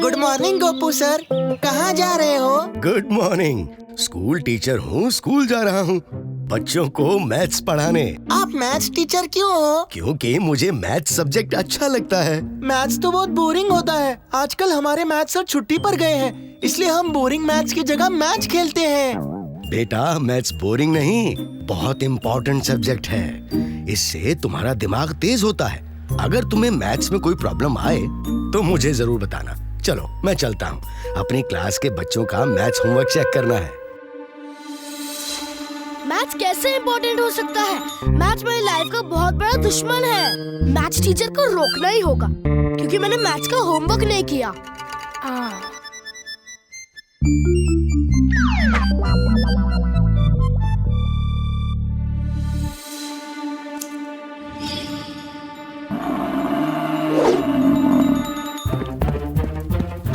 Good morning Gopu sir, कहाँ जा रहे हो? Good morning. स्कूल टीचर हूँ, स्कूल जा रहा हूँ बच्चों को मैथ्स पढ़ाने। आप मैथ्स टीचर क्यों हो? क्योंकि मुझे मैथ्स सब्जेक्ट अच्छा लगता है। मैथ्स तो बहुत बोरिंग होता है। आजकल हमारे मैथ्स सर छुट्टी पर गए हैं, इसलिए हम बोरिंग मैथ्स की जगह मैच खेलते हैं। बेटा, मैथ्स बोरिंग नहीं, बहुत इम्पोर्टेंट सब्जेक्ट है। इससे तुम्हारा दिमाग तेज होता है। अगर तुम्हें मैथ्स में कोई प्रॉब्लम आए तो मुझे जरूर बताना। चलो मैं चलता हूँ, अपनी क्लास के बच्चों का मैथ्स होमवर्क चेक करना है। मैथ्स कैसे इम्पोर्टेंट हो सकता है? मैथ्स मेरी लाइफ का बहुत बड़ा दुश्मन है। मैथ्स टीचर को रोकना ही होगा, क्योंकि मैंने मैथ्स का होमवर्क नहीं किया।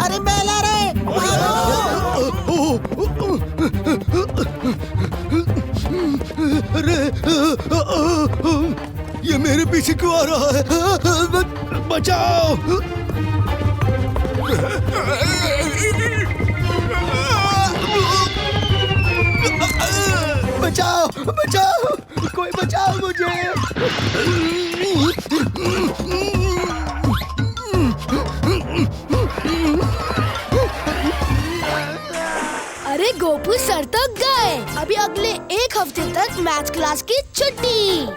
अरे बैल आ रहा है, अरे ये मेरे पीछे क्यों आ रहा है? बचाओ! बचाओ बचाओ, कोई बचाओ मुझे। अरे गोपू सर तो गए। अभी अगले एक हफ्ते तक मैथ्स क्लास की छुट्टी।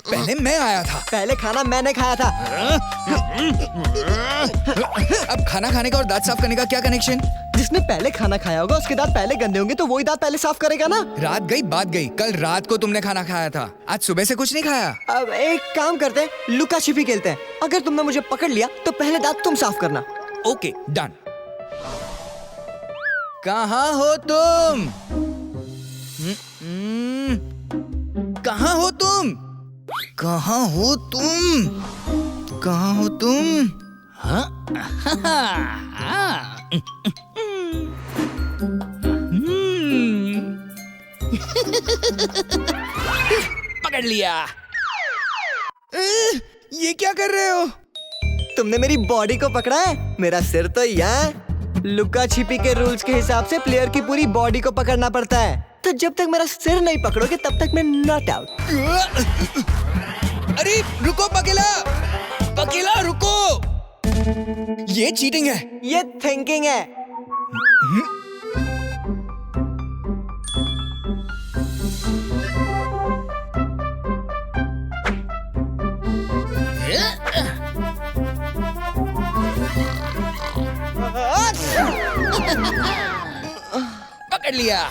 पहले मैं आया था। पहले खाना मैंने खाया था। अब खाना खाने का और दांत साफ करने का क्या कनेक्शन? जिसने पहले खाना खाया होगा उसके दांत पहले गंदे होंगे, तो वही दांत पहले साफ करेगा ना। रात गई बात गई। कल रात को तुमने खाना खाया था, आज सुबह से कुछ नहीं खाया। अब एक काम करते हैं, लुका छिपी खेलते हैं। अगर तुमने मुझे पकड़ लिया तो पहले दांत तुम साफ करना। Okay done. कहाँ हो तुम? कहाँ हो तुम? कहाँ हो तुम? कहाँ हो तुम? पकड़ लिया। ये क्या कर रहे हो? तुमने मेरी बॉडी को पकड़ा है, मेरा सिर तो यहाँ। लुका छिपी के रूल्स के हिसाब से प्लेयर की पूरी बॉडी को पकड़ना पड़ता है, तो जब तक मेरा सिर नहीं पकड़ोगे तब तक मैं नॉट आउट। अरे रुको पकेला, पकेला रुको। ये चीटिंग है। ये थिंकिंग है। पकड़ लिया।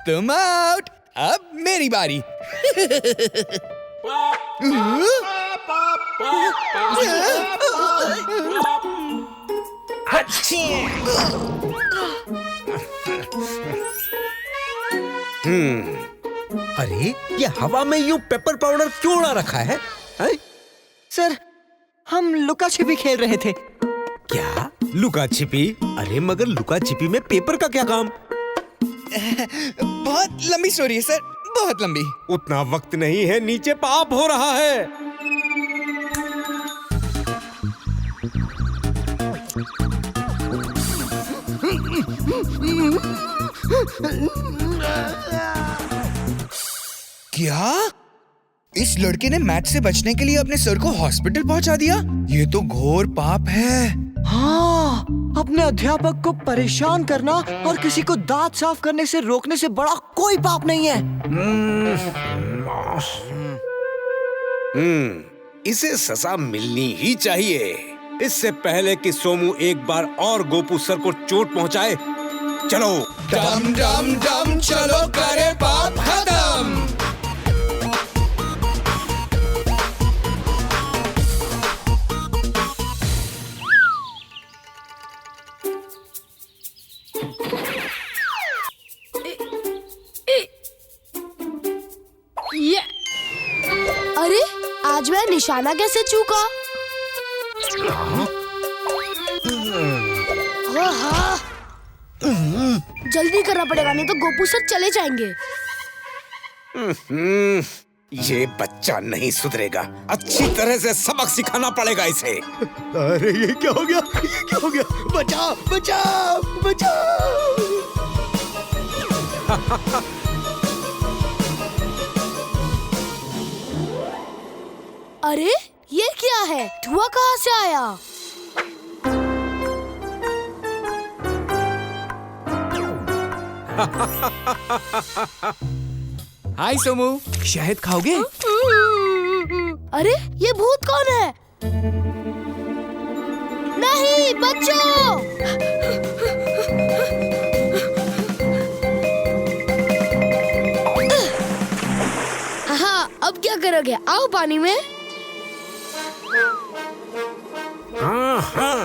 तुम आउट। अब मेरी बारी। अरे ये हवा में यूं पेपर पाउडर क्यों उड़ा रखा है? सर, हम लुका छिपी खेल रहे थे। क्या लुका छिपी? अरे मगर लुका छिपी में पेपर का क्या काम? बहुत लंबी स्टोरी है सर, बहुत लंबी। उतना वक्त नहीं है, नीचे पाप हो रहा है। क्या? इस लड़के ने मैथ से बचने के लिए अपने सर को हॉस्पिटल पहुंचा दिया? ये तो घोर पाप है। हाँ, अपने अध्यापक को परेशान करना और किसी को दांत साफ करने से रोकने से बड़ा कोई पाप नहीं है। इसे सजा मिलनी ही चाहिए। इससे पहले कि सोमू एक बार और गोपू सर को चोट पहुंचाए। चलो डम डम डम, चलो करे पाप खत्म। आज मैं निशाना कैसे चूका? हाँ। जल्दी करना पड़ेगा, नहीं तो गोपू सर चले जाएंगे। ये बच्चा नहीं सुधरेगा। अच्छी तरह से सबक सिखाना पड़ेगा इसे। अरे ये क्या हो गया? ये क्या हो गया? बचाओ बचाओ बचाओ! अरे ये क्या है? धुआं कहाँ से आया? हाय सोमू, शहद खाओगे? अरे ये भूत कौन है? नहीं बच्चों! हाँ, अब क्या करोगे? आओ पानी में। हाँ हाँ।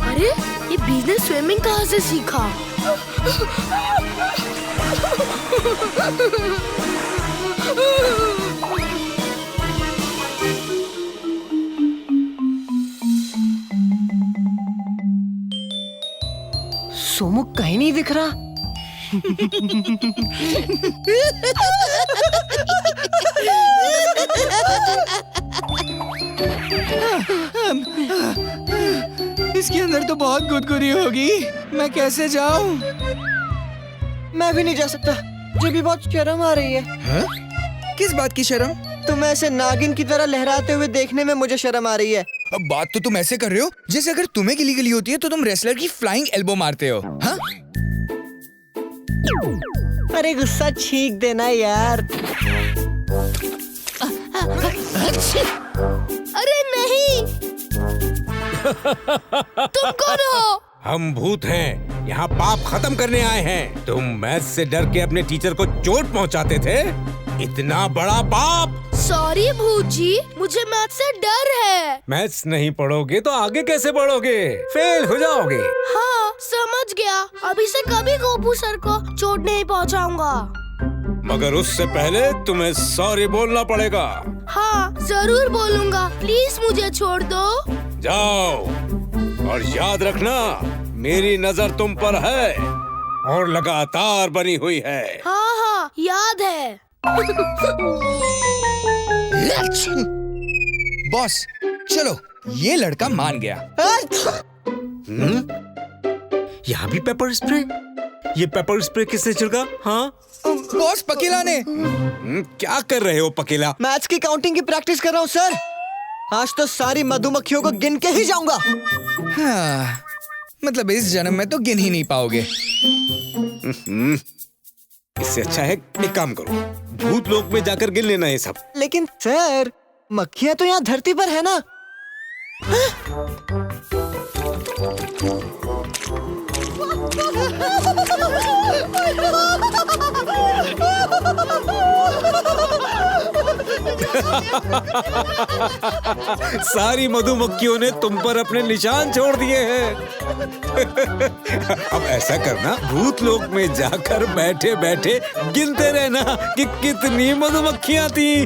अरे ये बीज ने स्विमिंग कहाँ से सीखा? सोमू कहीं नहीं दिख रहा। इसके अंदर तो बहुत गुदगुदी होगी। मैं कैसे जाऊं? मैं भी नहीं जा सकता, मुझे भी बहुत शर्म आ रही है। हाँ? किस बात की शर्म? तुम ऐसे नागिन की तरह लहराते हुए देखने में मुझे शर्म आ रही है। अब बात तो तुम ऐसे कर रहे हो जैसे अगर तुम्हें गिली गिली होती है तो तुम रेसलर की फ्लाइंग एल्बो मारते हो। हाँ? अरे गुस्सा छींक देना यार। अरे नहीं! तुम कौन हो? हम भूत हैं, यहाँ पाप खत्म करने आए हैं। तुम मैथ से डर के अपने टीचर को चोट पहुँचाते थे। इतना बड़ा पाप! सॉरी भूत जी, मुझे मैथ से डर है। मैथ्स नहीं पढ़ोगे तो आगे कैसे पढ़ोगे? फेल हो जाओगे। हाँ, समझ गया। अभी से कभी गोपू सर को चोट नहीं पहुंचाऊंगा। मगर उससे पहले तुम्हें सॉरी बोलना पड़ेगा। हाँ, जरूर बोलूंगा। प्लीज मुझे छोड़ दो। जाओ, और याद रखना मेरी नजर तुम पर है और लगातार बनी हुई है। हाँ हाँ, याद है। बॉस, चलो, ये लड़का मान गया। यहाँ भी पेपर स्प्रे? ये पेपर स्प्रे किसने छिड़का? हाँ? बॉस, पकीला ने। क्या कर रहे हो पकीला? मैथ्स की काउंटिंग की प्रैक्टिस कर रहा हूँ सर। आज तो सारी मधुमक्खियों को गिन के ही जाऊंगा। हाँ, मतलब इस जन्म में तो गिन ही नहीं पाओगे। इससे अच्छा है एक काम करो, भूत लोक में जाकर गिन लेना ये सब। लेकिन सर, मक्खियाँ तो यहाँ धरती पर है ना। सारी मधुमक्खियों ने तुम पर अपने निशान छोड़ दिए हैं। अब ऐसा करना, भूत लोक में जाकर बैठे बैठे गिनते रहना कि कितनी मधुमक्खियां थी।